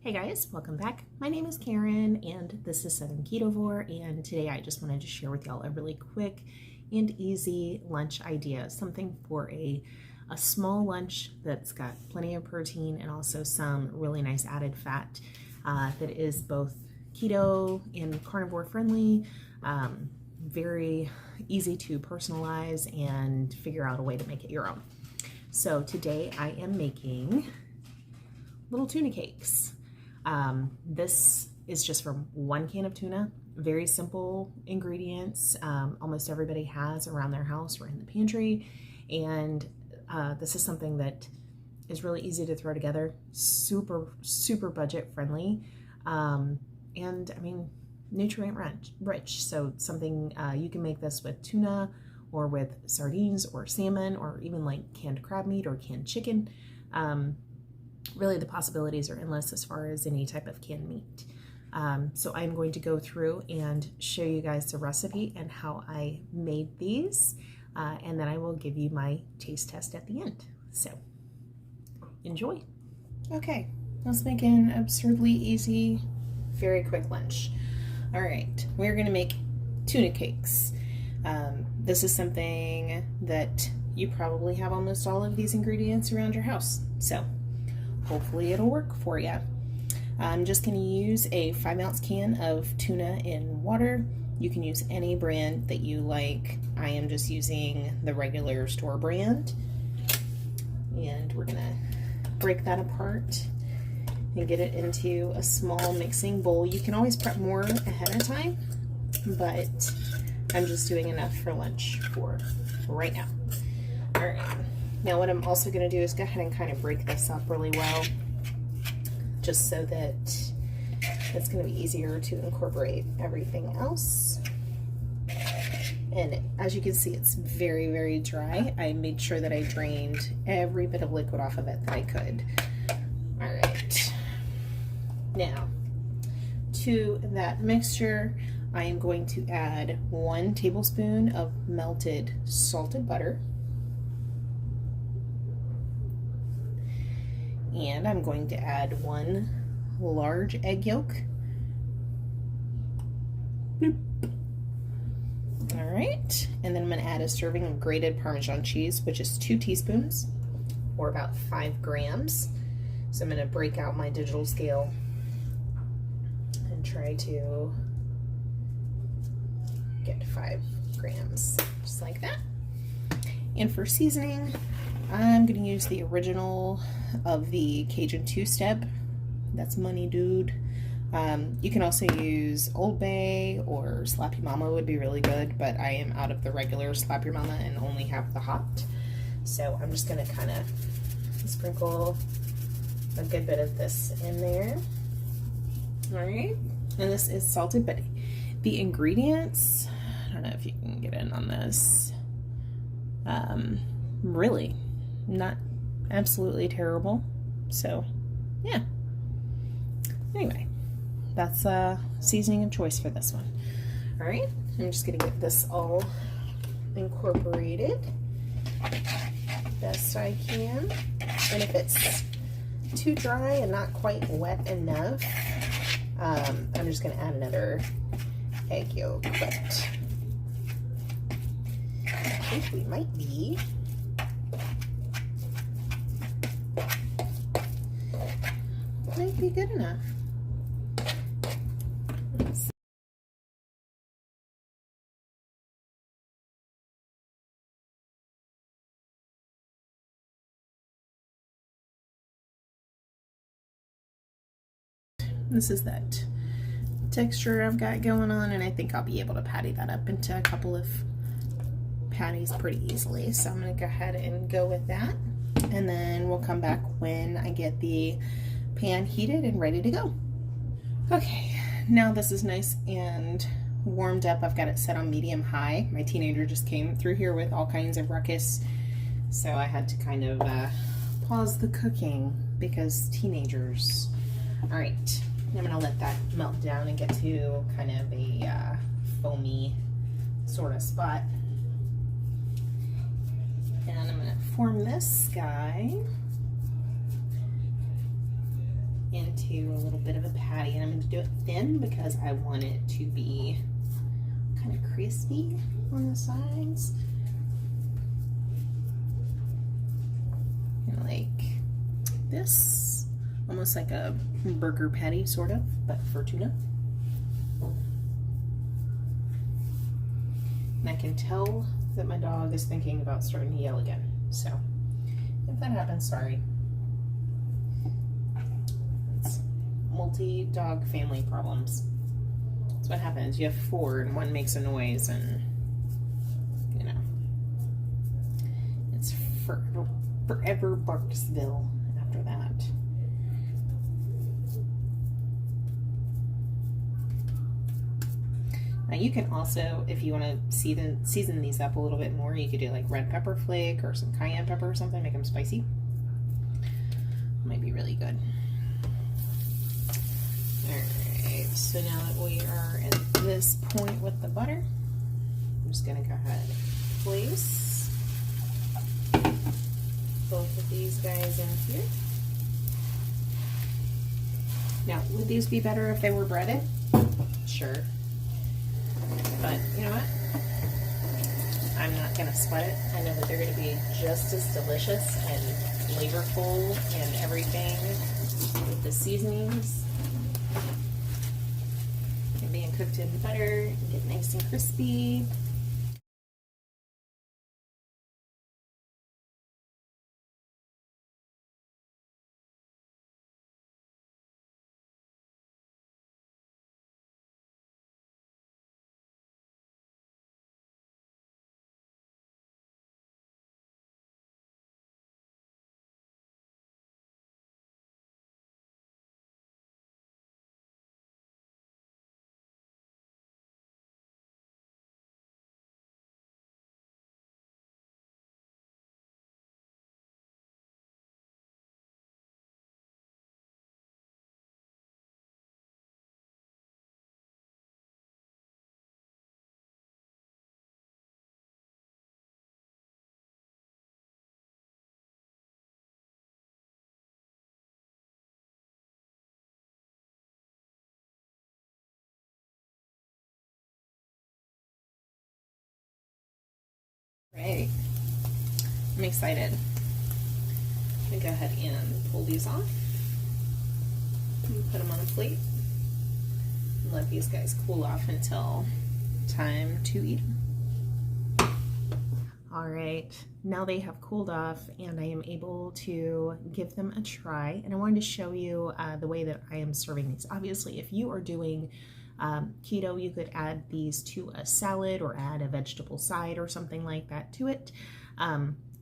Hey guys, welcome back. My name is Karen and this is Ketovore, and today I just wanted to share with y'all a really quick and easy lunch idea, something for a small lunch that's got plenty of protein and also some really nice added fat that is both keto and carnivore friendly, very easy to personalize and figure out a way to make it your own. So today I am making little tuna cakes. This is just from one can of tuna, very simple ingredients. Almost everybody has around their house or in the pantry. And this is something that is really easy to throw together, super budget friendly. And I mean, nutrient rich. So something, you can make this with tuna or with sardines or salmon or even like canned crab meat or canned chicken. Really the possibilities are endless as far as any type of canned meat. So I'm going to go through and show you guys the recipe and how I made these, and then I will give you my taste test at the end. So enjoy. Okay, let's make an absurdly easy, very quick lunch. All right, we're gonna make tuna cakes. This is something that you probably have almost all of these ingredients around your house. So hopefully it'll work for you. I'm just going to use a 5-ounce can of tuna in water. You can use any brand that you like. I am just using the regular store brand. And we're going to break that apart and get it into a small mixing bowl. You can always prep more ahead of time, but I'm just doing enough for lunch for right now. All right. Now what I'm also going to do is go ahead and kind of break this up really well, just so that it's going to be easier to incorporate everything else. And as you can see, it's very dry. I made sure that I drained every bit of liquid off of it that I could. All right. Now, to that mixture, I am going to add 1 tablespoon of melted salted butter. And I'm going to add 1 large egg yolk. Boop. All right, and then I'm going to add a serving of grated parmesan cheese, which is 2 teaspoons, or about 5 grams. So I'm going to break out my digital scale and try to get 5 grams, just like that. And for seasoning, I'm going to use the original of the Cajun 2-step. That's Money Dude. You can also use Old Bay or Slap Your Mama would be really good, but I am out of the regular Slap Your Mama and only have the hot. So I'm just going to kind of sprinkle a good bit of this in there. All right. And this is salted, but the ingredients, I don't know if you can get in on this, really not absolutely terrible. So yeah, anyway, that's seasoning of choice for this one. All right, I'm just gonna get this all incorporated best I can, and if it's too dry and not quite wet enough, I'm just gonna add another egg yolk, but I think we might be good enough. This is that texture I've got going on, and I think I'll be able to patty that up into a couple of patties pretty easily. So I'm going to go ahead and go with that, and then we'll come back when I get the pan heated and ready to go. Okay, now this is nice and warmed up. I've got it set on medium high. My teenager just came through here with all kinds of ruckus, so I had to kind of pause the cooking because teenagers. All right, I'm gonna let that melt down and get to kind of a foamy sort of spot. And I'm gonna form this guy into a little bit of a patty, and I'm going to do it thin because I want it to be kind of crispy on the sides. And like this, almost like a burger patty sort of, but for tuna. And I can tell that my dog is thinking about starting to yell again. So if that happens, sorry. It's multi-dog family problems. That's what happens. You have 4 and one makes a noise, and you know, it's forever Barksville after that. Now you can also, if you want to season these up a little bit more, you could do like red pepper flake or some cayenne pepper or something, make them spicy. Might be really good. Alright, so now that we are at this point with the butter, I'm just going to go ahead and place both of these guys in here. Now, would these be better if they were breaded? Sure. But you know what? I'm not going to sweat it. I know that they're going to be just as delicious and flavorful and everything with the seasonings. And being cooked in butter and get nice and crispy. Right. I'm excited. I'm going to go ahead and pull these off and put them on a plate and let these guys cool off until time to eat them. All right, now they have cooled off and I am able to give them a try, and I wanted to show you the way that I am serving these. Obviously, if you are doing keto, you could add these to a salad or add a vegetable side or something like that to it.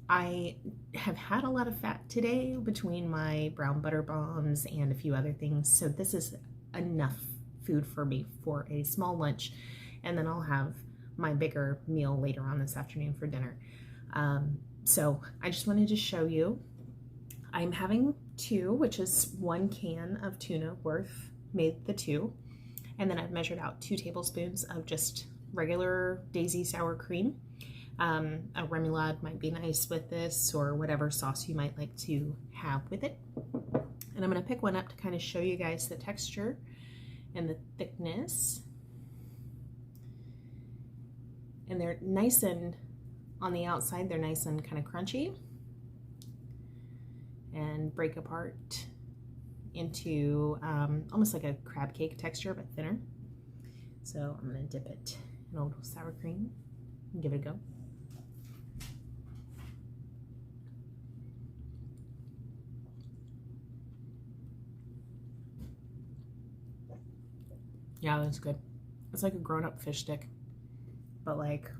I have had a lot of fat today between my brown butter bombs and a few other things, so this is enough food for me for a small lunch, and then I'll have my bigger meal later on this afternoon for dinner. So I just wanted to show you. I'm having 2, which is 1 can of tuna worth, made the 2. And then I've measured out 2 tablespoons of just regular Daisy sour cream. A remoulade might be nice with this, or whatever sauce you might like to have with it. And I'm going to pick one up to kind of show you guys the texture and the thickness. And they're nice, and on the outside they're nice and kind of crunchy and break apart into almost like a crab cake texture, but thinner. So I'm going to dip it in a little sour cream and give it a go. Yeah, that's good. It's like a grown-up fish stick, but like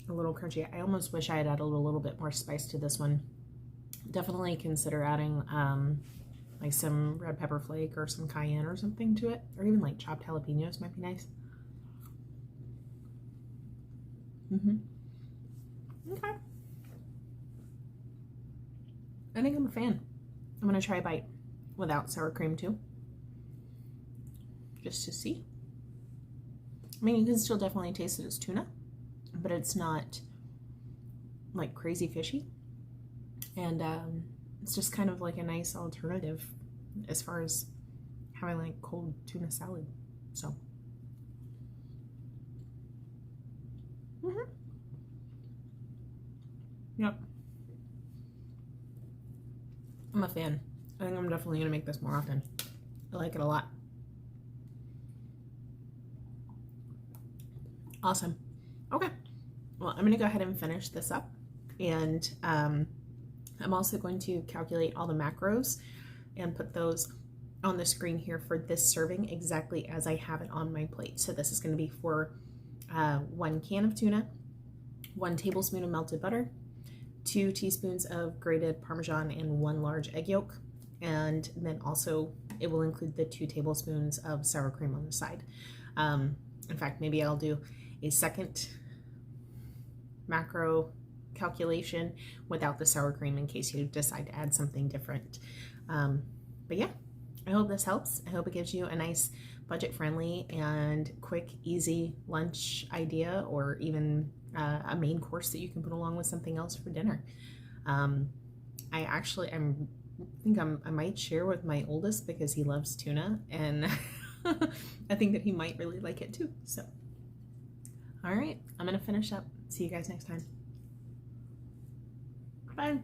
a little crunchy. I almost wish I had added a little bit more spice to this one. Definitely consider adding like some red pepper flake or some cayenne or something to it, or even like chopped jalapenos might be nice. Okay. I think I'm a fan. I'm gonna try a bite without sour cream too, just to see. I mean, you can still definitely taste it as tuna, but it's not like crazy fishy. And it's just kind of like a nice alternative, as far as having like cold tuna salad. So yep, I'm a fan. I think I'm definitely gonna make this more often. I like it a lot. Awesome. Okay, well, I'm gonna go ahead and finish this up, and I'm also going to calculate all the macros and put those on the screen here for this serving exactly as I have it on my plate. So this is going to be for 1 can of tuna, 1 tablespoon of melted butter, 2 teaspoons of grated parmesan, and 1 large egg yolk. And then also it will include the 2 tablespoons of sour cream on the side. In fact, maybe I'll do a second macro calculation without the sour cream in case you decide to add something different. But yeah, I hope this helps. I hope it gives you a nice budget-friendly and quick, easy lunch idea, or even a main course that you can put along with something else for dinner. I might share with my oldest because he loves tuna, and I think that he might really like it too. So, all right, I'm gonna finish up. See you guys next time. Bye.